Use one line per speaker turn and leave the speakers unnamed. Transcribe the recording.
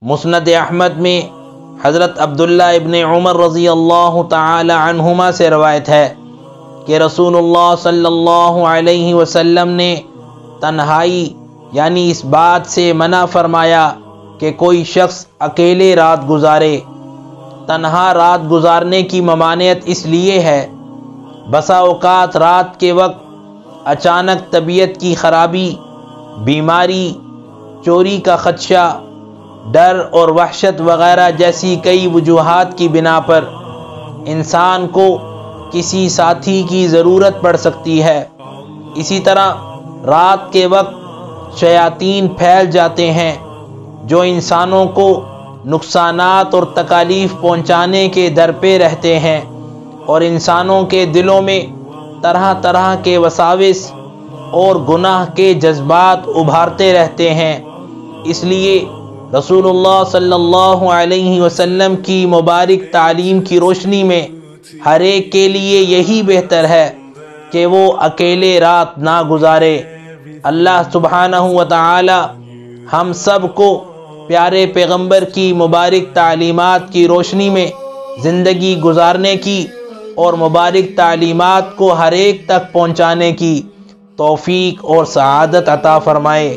مسند احمد میں حضرت عبداللہ ابن عمر رضی اللہ تعالی عنہما سے روایت ہے کہ رسول اللہ صلی اللہ علیہ وسلم نے تنہائی یعنی اس بات سے منع فرمایا کہ کوئی شخص اکیلے رات گزارے۔ تنہا رات گزارنے کی ممانعت اس لیے ہے، بسا اوقات رات کے وقت اچانک طبیعت کی خرابی، بیماری، چوری کا خدشہ، ڈر اور وحشت وغیرہ جیسی کئی وجوہات کی بنا پر انسان کو کسی ساتھی کی ضرورت پڑ سکتی ہے۔ اسی طرح رات کے وقت شیاطین پھیل جاتے ہیں جو انسانوں کو نقصانات اور تکالیف پہنچانے کے در پہ رہتے ہیں، اور انسانوں کے دلوں میں طرح طرح کے وساوس اور گناہ کے جذبات ابھارتے رہتے ہیں۔ اس لیے رسول اللہ صلی اللہ علیہ وسلم کی مبارک تعلیم کی روشنی میں ہر ایک کے لیے یہی بہتر ہے کہ وہ اکیلے رات نہ گزارے۔ اللہ سبحانہ و تعالی ہم سب کو پیارے پیغمبر کی مبارک تعلیمات کی روشنی میں زندگی گزارنے کی اور مبارک تعلیمات کو ہر ایک تک پہنچانے کی توفیق اور سعادت عطا فرمائے۔